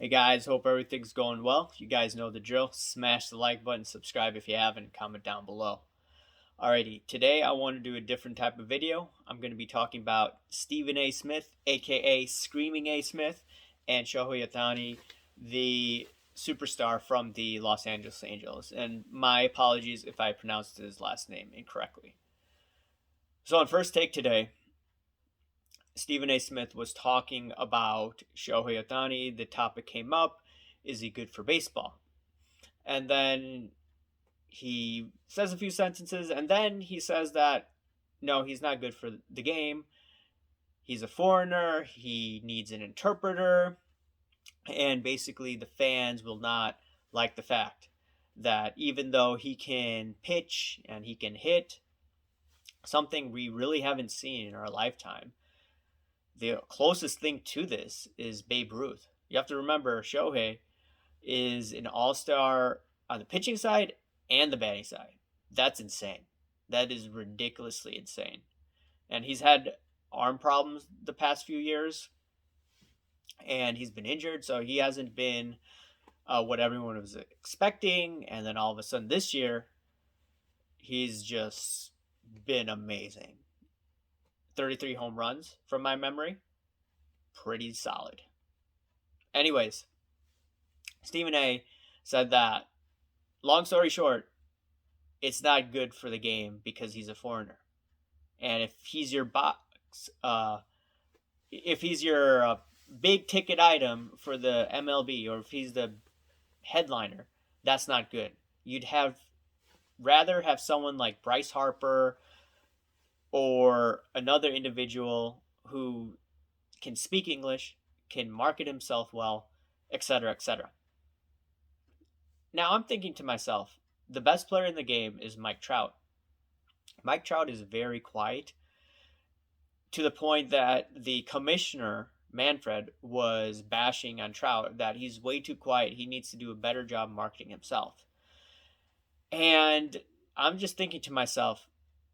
Hey guys, hope everything's going well. You guys know the drill. Smash the like button, subscribe if you haven't, comment down below. Alrighty, today I want to do a different type of video. I'm going to be talking about Stephen A. Smith, aka Screaming A. Smith, and Shohei Ohtani, the superstar from the Los Angeles Angels. And my apologies if I pronounced his last name incorrectly. So, on first take today, Stephen A. Smith was talking about Shohei Ohtani. The topic came up: is he good for baseball? And then he says a few sentences, and then he says that no, he's not good for the game. He's a foreigner. He needs an interpreter. And basically, the fans will not like the fact that even though he can pitch and he can hit, something we really haven't seen in our lifetime, the closest thing to this is Babe Ruth. You have to remember Shohei is an all-star on the pitching side and the batting side. That's insane. That is ridiculously insane. And he's had arm problems the past few years, and he's been injured, so he hasn't been what everyone was expecting. And then all of a sudden this year, he's just been amazing. 33 home runs from my memory. Pretty solid. Anyways, Stephen A said that, long story short, it's not good for the game because he's a foreigner. And if he's your if he's your big ticket item for the MLB, or if he's the headliner, that's not good. You'd rather have someone like Bryce Harper or another individual who can speak English, can market himself well, etc., etc. Now I'm thinking to myself, the best player in the game is Mike Trout. Mike Trout is very quiet, to the point that the commissioner, Manfred, was bashing on Trout that he's way too quiet. He needs to do a better job marketing himself. And I'm just thinking to myself,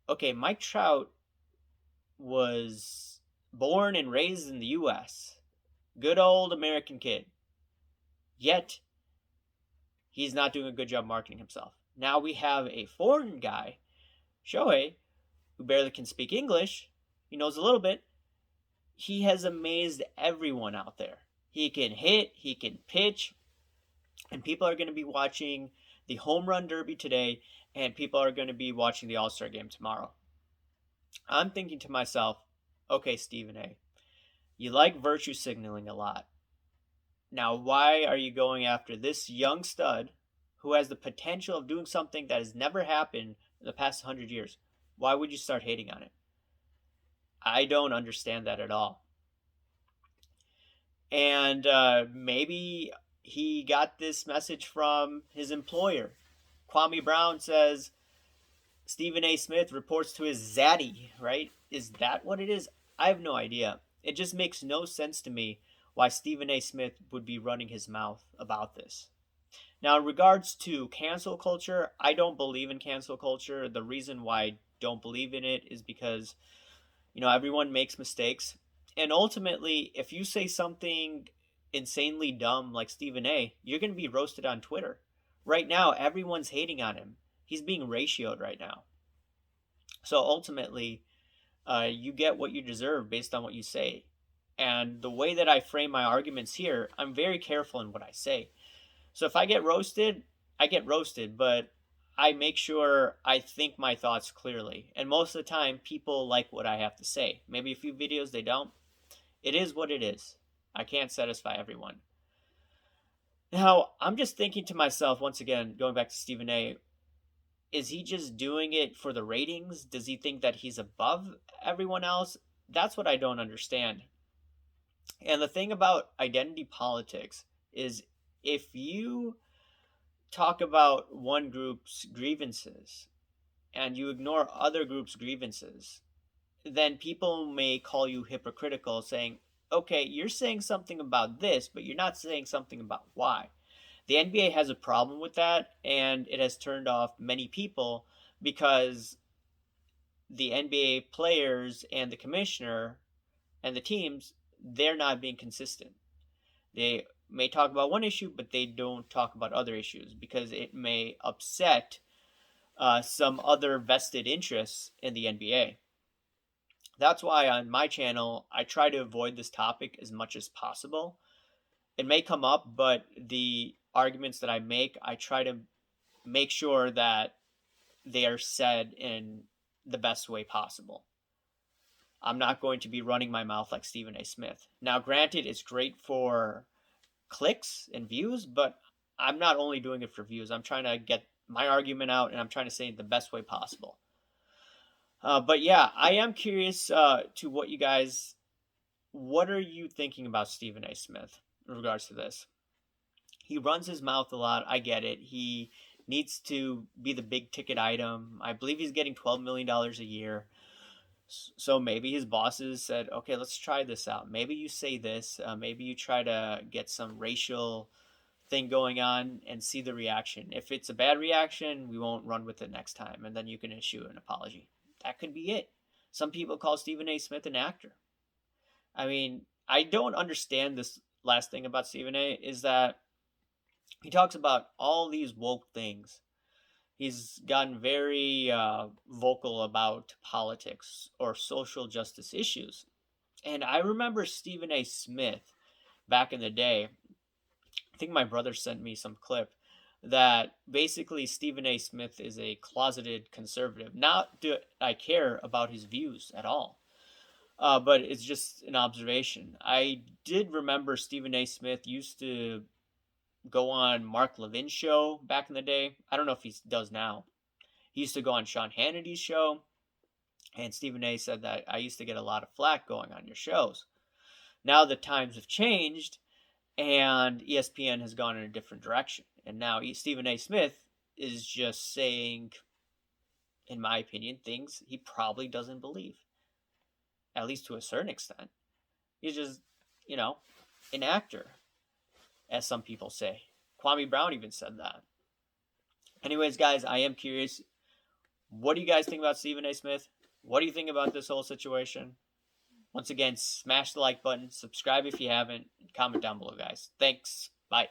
okay, Mike Trout was born and raised in the US. Good old American kid. Yet, he's not doing a good job marketing himself. Now we have a foreign guy, Shohei, who barely can speak English. He knows a little bit. He has amazed everyone out there. He can hit, he can pitch, and people are going to be watching the home run derby today, and people are going to be watching the All-Star game tomorrow. I'm thinking to myself, okay, Stephen A., you like virtue signaling a lot. Now, why are you going after this young stud who has the potential of doing something that has never happened in the past 100 years? Why would you start hating on it? I don't understand that at all. And maybe he got this message from his employer. Kwame Brown says Stephen A. Smith reports to his zaddy, right? Is that what it is? I have no idea. It just makes no sense to me why Stephen A. Smith would be running his mouth about this. Now, in regards to cancel culture, I don't believe in cancel culture. The reason why I don't believe in it is because, everyone makes mistakes. And ultimately, if you say something insanely dumb like Stephen A., you're going to be roasted on Twitter. Right now, everyone's hating on him. He's being ratioed right now. So ultimately, you get what you deserve based on what you say. And the way that I frame my arguments here, I'm very careful in what I say. So if I get roasted, I get roasted, but I make sure I think my thoughts clearly. And most of the time, people like what I have to say. Maybe a few videos they don't. It is what it is. I can't satisfy everyone. Now, I'm just thinking to myself, once again, going back to Stephen A., is he just doing it for the ratings? Does he think that he's above everyone else? That's what I don't understand. And the thing about identity politics is, if you talk about one group's grievances and you ignore other groups' grievances, then people may call you hypocritical, saying, okay, you're saying something about this, but you're not saying something about why. The NBA has a problem with that, and it has turned off many people because the NBA players and the commissioner and the teams, they're not being consistent. They may talk about one issue, but they don't talk about other issues because it may upset some other vested interests in the NBA. That's why on my channel, I try to avoid this topic as much as possible. It may come up, but the arguments that I make, I try to make sure that they are said in the best way possible. I'm not going to be running my mouth like Stephen A. Smith. Now, granted, it's great for clicks and views, but I'm not only doing it for views. I'm trying to get my argument out, and I'm trying to say it the best way possible. But yeah, I am curious to what are you thinking about Stephen A. Smith in regards to this? He runs his mouth a lot. I get it. He needs to be the big ticket item. I believe he's getting $12 million a year. So maybe his bosses said, okay, let's try this out. Maybe you say this. Maybe you try to get some racial thing going on and see the reaction. If it's a bad reaction, we won't run with it next time. And then you can issue an apology. That could be it. Some people call Stephen A. Smith an actor. I mean, I don't understand this last thing about Stephen A. is that he talks about all these woke things. He's gotten very vocal about politics or social justice issues. And I remember Stephen A. Smith back in the day. I think my brother sent me some clip that basically Stephen A. Smith is a closeted conservative. Not do I care about his views at all, but it's just an observation. I did remember Stephen A. Smith used to go on Mark Levin's show back in the day. I don't know if he does now. He used to go on Sean Hannity's show, and Stephen A. said that I used to get a lot of flack going on your shows. Now the times have changed, and ESPN has gone in a different direction. And now Stephen A. Smith is just saying, in my opinion, things he probably doesn't believe, at least to a certain extent. He's just, an actor, as some people say. Kwame Brown even said that. Anyways, guys, I am curious. What do you guys think about Stephen A. Smith? What do you think about this whole situation? Once again, smash the like button, subscribe if you haven't, and comment down below, guys. Thanks. Bye.